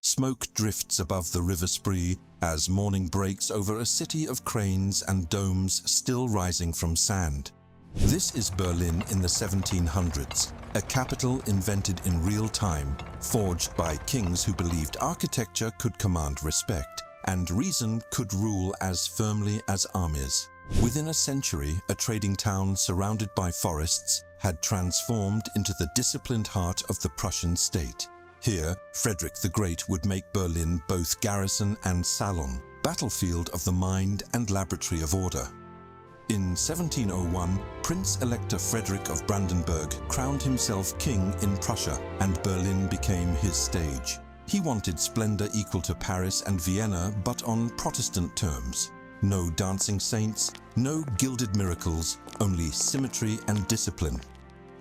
Smoke drifts above the River Spree as morning breaks over a city of cranes and domes still rising from sand. This is Berlin in the 1700s, a capital invented in real time, forged by kings who believed architecture could command respect and reason could rule as firmly as armies. Within a century, a trading town surrounded by forests had transformed into the disciplined heart of the Prussian state. Here, Frederick the Great would make Berlin both garrison and salon, battlefield of the mind and laboratory of order. In 1701, Prince-Elector Frederick of Brandenburg crowned himself king in Prussia, and Berlin became his stage. He wanted splendor equal to Paris and Vienna, but on Protestant terms. No dancing saints, no gilded miracles, only symmetry and discipline.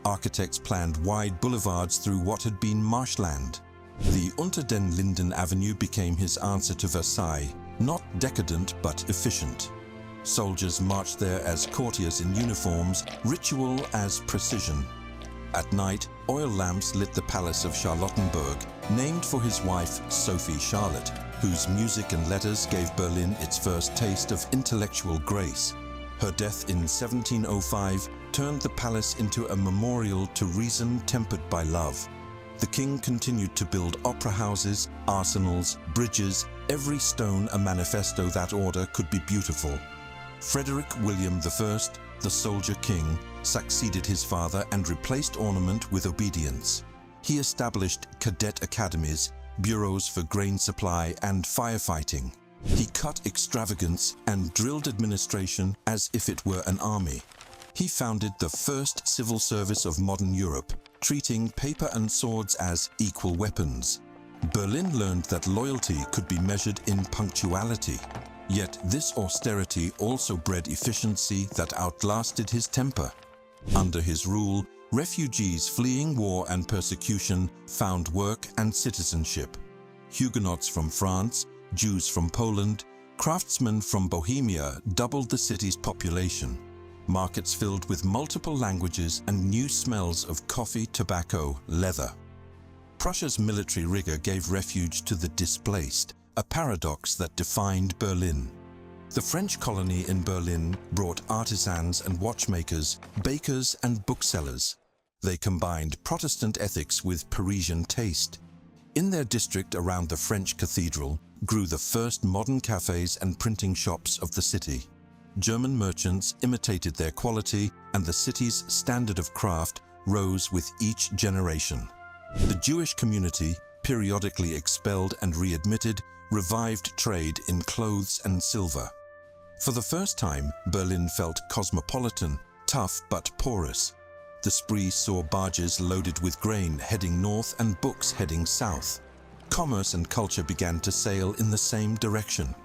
Architects planned wide boulevards through what had been marshland. The Unter den Linden Avenue became his answer to Versailles, not decadent but efficient. Soldiers marched there as courtiers in uniforms, ritual as precision. At night, oil lamps lit the palace of Charlottenburg, named for his wife Sophie Charlotte, whose music and letters gave Berlin its first taste of intellectual grace. Her death in 1705 turned the palace into a memorial to reason tempered by love. The king continued to build opera houses, arsenals, bridges, every stone a manifesto that order could be beautiful. Frederick William I, the soldier king, succeeded his father and replaced ornament with obedience. He established cadet academies, bureaus for grain supply and firefighting. He cut extravagance and drilled administration as if it were an army. He founded the first civil service of modern Europe, treating paper and swords as equal weapons. Berlin learned that loyalty could be measured in punctuality. Yet this austerity also bred efficiency that outlasted his temper. Under his rule, refugees fleeing war and persecution found work and citizenship. Huguenots from France, Jews from Poland, craftsmen from Bohemia doubled the city's population. Markets filled with multiple languages and new smells of coffee, tobacco, leather. Prussia's military rigor gave refuge to the displaced, a paradox that defined Berlin. The French colony in Berlin brought artisans and watchmakers, bakers and booksellers. They combined Protestant ethics with Parisian taste. In their district around the French cathedral grew the first modern cafes and printing shops of the city. German merchants imitated their quality, and the city's standard of craft rose with each generation. The Jewish community, periodically expelled and readmitted, revived trade in clothes and silver. For the first time, Berlin felt cosmopolitan, tough but porous. The Spree saw barges loaded with grain heading north and books heading south. Commerce and culture began to sail in the same direction.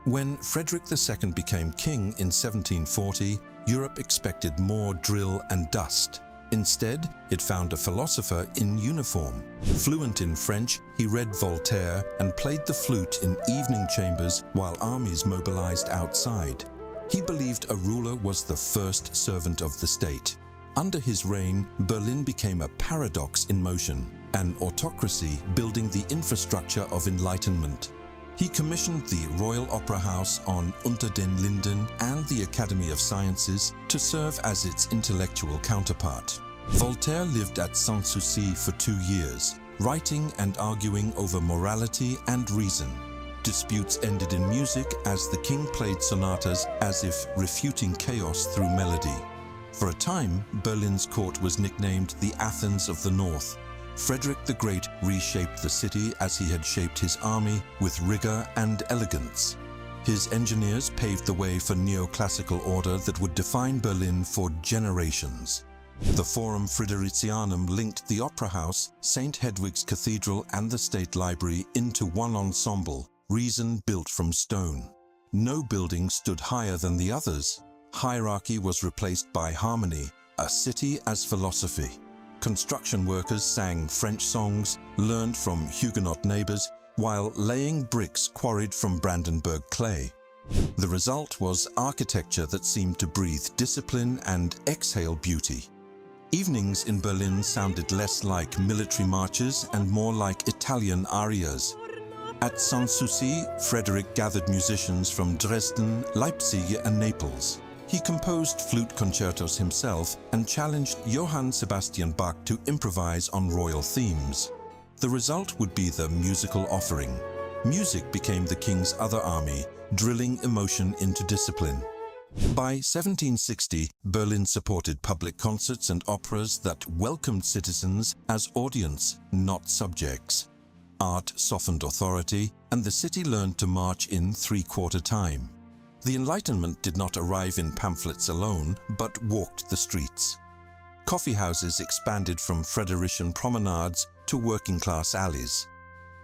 When Frederick II became king in 1740, Europe expected more drill and dust. Instead, it found a philosopher in uniform. Fluent in French, he read Voltaire and played the flute in evening chambers while armies mobilized outside. He believed a ruler was the first servant of the state. Under his reign, Berlin became a paradox in motion, an autocracy building the infrastructure of Enlightenment. He commissioned the Royal Opera House on Unter den Linden and the Academy of Sciences to serve as its intellectual counterpart. Voltaire lived at Sanssouci for 2 years, writing and arguing over morality and reason. Disputes ended in music as the king played sonatas as if refuting chaos through melody. For a time, Berlin's court was nicknamed the Athens of the North. Frederick the Great reshaped the city as he had shaped his army with rigor and elegance. His engineers paved the way for neoclassical order that would define Berlin for generations. The Forum Fridericianum linked the Opera House, St. Hedwig's Cathedral and the State Library into one ensemble, reason built from stone. No building stood higher than the others. Hierarchy was replaced by harmony, a city as philosophy. Construction workers sang French songs, learned from Huguenot neighbors, while laying bricks quarried from Brandenburg clay. The result was architecture that seemed to breathe discipline and exhale beauty. Evenings in Berlin sounded less like military marches and more like Italian arias. At Sanssouci, Frederick gathered musicians from Dresden, Leipzig, and Naples. He composed flute concertos himself and challenged Johann Sebastian Bach to improvise on royal themes. The result would be the musical offering. Music became the king's other army, drilling emotion into discipline. By 1760, Berlin supported public concerts and operas that welcomed citizens as audience, not subjects. Art softened authority, and the city learned to march in three-quarter time. The Enlightenment did not arrive in pamphlets alone, but walked the streets. Coffeehouses expanded from Friderician promenades to working-class alleys.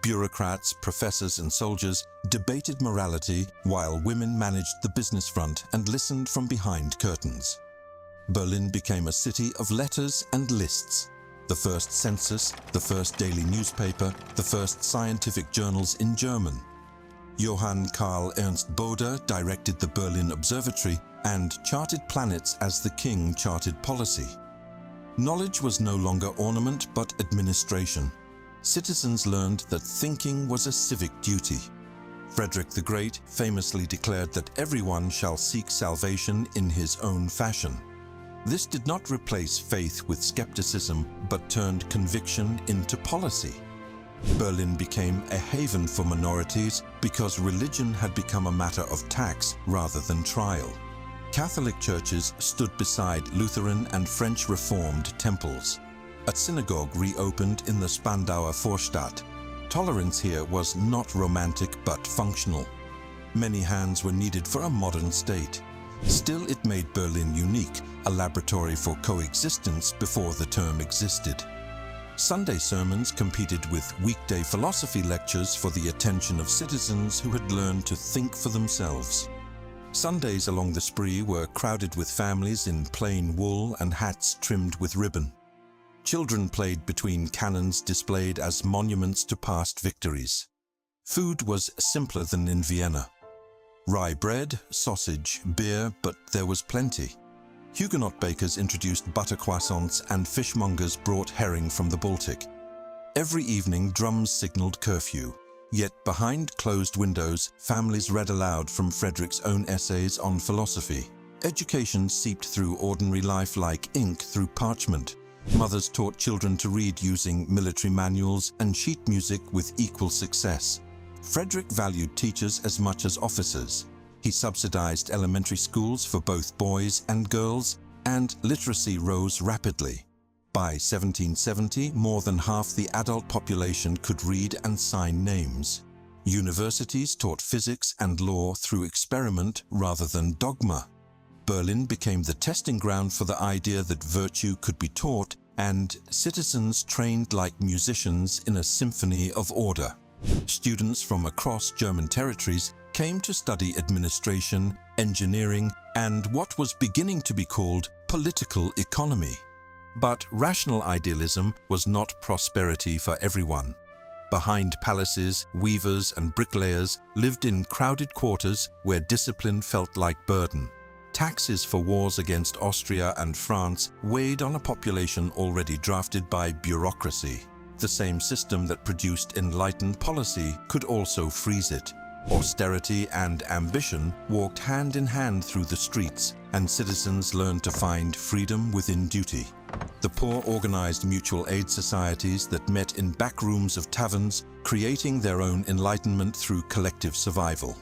Bureaucrats, professors, and soldiers debated morality, while women managed the business front and listened from behind curtains. Berlin became a city of letters and lists. The first census, the first daily newspaper, the first scientific journals in German. Johann Karl Ernst Bode directed the Berlin Observatory and charted planets as the king charted policy. Knowledge was no longer ornament but administration. Citizens learned that thinking was a civic duty. Frederick the Great famously declared that everyone shall seek salvation in his own fashion. This did not replace faith with skepticism, but turned conviction into policy. Berlin became a haven for minorities because religion had become a matter of tax rather than trial. Catholic churches stood beside Lutheran and French Reformed temples. A synagogue reopened in the Spandauer Vorstadt. Tolerance here was not romantic but functional. Many hands were needed for a modern state. Still, it made Berlin unique, a laboratory for coexistence before the term existed. Sunday sermons competed with weekday philosophy lectures for the attention of citizens who had learned to think for themselves. Sundays along the Spree were crowded with families in plain wool and hats trimmed with ribbon. Children played between cannons displayed as monuments to past victories. Food was simpler than in Vienna. Rye bread, sausage, beer, but there was plenty. Huguenot bakers introduced butter croissants and fishmongers brought herring from the Baltic. Every evening drums signaled curfew, yet behind closed windows families read aloud from Frederick's own essays on philosophy. Education seeped through ordinary life like ink through parchment. Mothers taught children to read using military manuals and sheet music with equal success. Frederick valued teachers as much as officers. He subsidized elementary schools for both boys and girls, and literacy rose rapidly. By 1770, more than half the adult population could read and sign names. Universities taught physics and law through experiment rather than dogma. Berlin became the testing ground for the idea that virtue could be taught, and citizens trained like musicians in a symphony of order. Students from across German territories came to study administration, engineering, and what was beginning to be called political economy. But rational idealism was not prosperity for everyone. Behind palaces, weavers and bricklayers lived in crowded quarters where discipline felt like burden. Taxes for wars against Austria and France weighed on a population already drafted by bureaucracy. The same system that produced enlightened policy could also freeze it. Austerity and ambition walked hand in hand through the streets, and citizens learned to find freedom within duty. The poor organized mutual aid societies that met in back rooms of taverns, creating their own enlightenment through collective survival.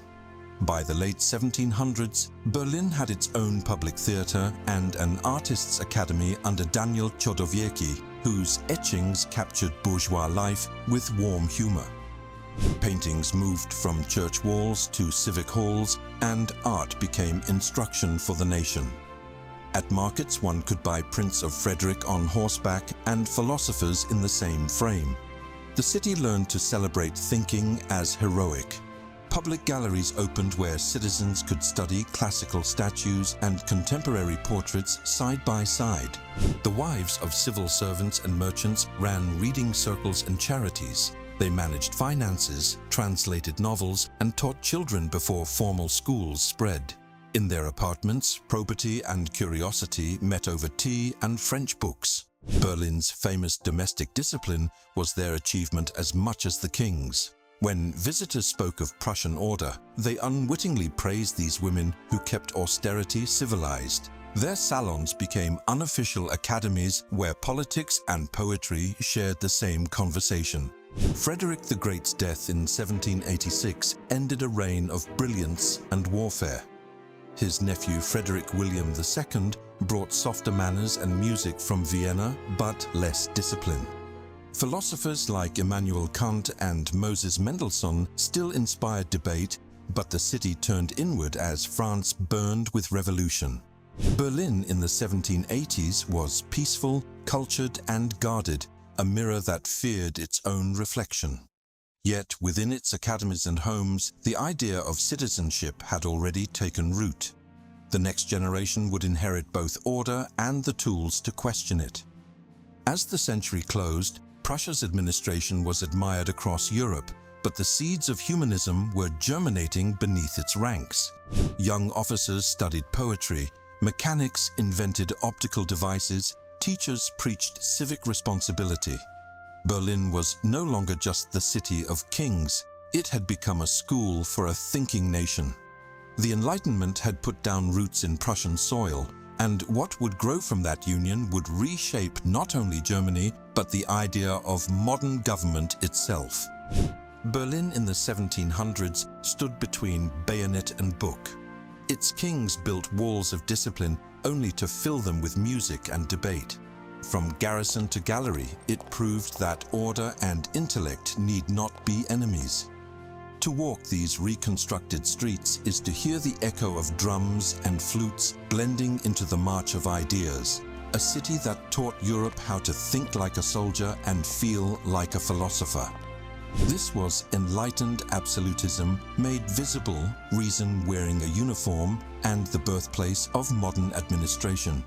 By the late 1700s, Berlin had its own public theater and an artists' academy under Daniel Chodowiecki, whose etchings captured bourgeois life with warm humor. Paintings moved from church walls to civic halls, and art became instruction for the nation. At markets, one could buy prints of Frederick on horseback and philosophers in the same frame. The city learned to celebrate thinking as heroic. Public galleries opened where citizens could study classical statues and contemporary portraits side by side. The wives of civil servants and merchants ran reading circles and charities. They managed finances, translated novels, and taught children before formal schools spread. In their apartments, probity and curiosity met over tea and French books. Berlin's famous domestic discipline was their achievement as much as the king's. When visitors spoke of Prussian order, they unwittingly praised these women who kept austerity civilized. Their salons became unofficial academies where politics and poetry shared the same conversation. Frederick the Great's death in 1786 ended a reign of brilliance and warfare. His nephew Frederick William II brought softer manners and music from Vienna, but less discipline. Philosophers like Immanuel Kant and Moses Mendelssohn still inspired debate, but the city turned inward as France burned with revolution. Berlin in the 1780s was peaceful, cultured and guarded, a mirror that feared its own reflection. Yet within its academies and homes, the idea of citizenship had already taken root. The next generation would inherit both order and the tools to question it. As the century closed, Prussia's administration was admired across Europe, but the seeds of humanism were germinating beneath its ranks. Young officers studied poetry, mechanics invented optical devices, teachers preached civic responsibility. Berlin was no longer just the city of kings, it had become a school for a thinking nation. The Enlightenment had put down roots in Prussian soil, and what would grow from that union would reshape not only Germany, but the idea of modern government itself. Berlin in the 1700s stood between bayonet and book. Its kings built walls of discipline only to fill them with music and debate. From garrison to gallery, it proved that order and intellect need not be enemies. To walk these reconstructed streets is to hear the echo of drums and flutes blending into the march of ideas, a city that taught Europe how to think like a soldier and feel like a philosopher. This was enlightened absolutism made visible, reason wearing a uniform, and the birthplace of modern administration.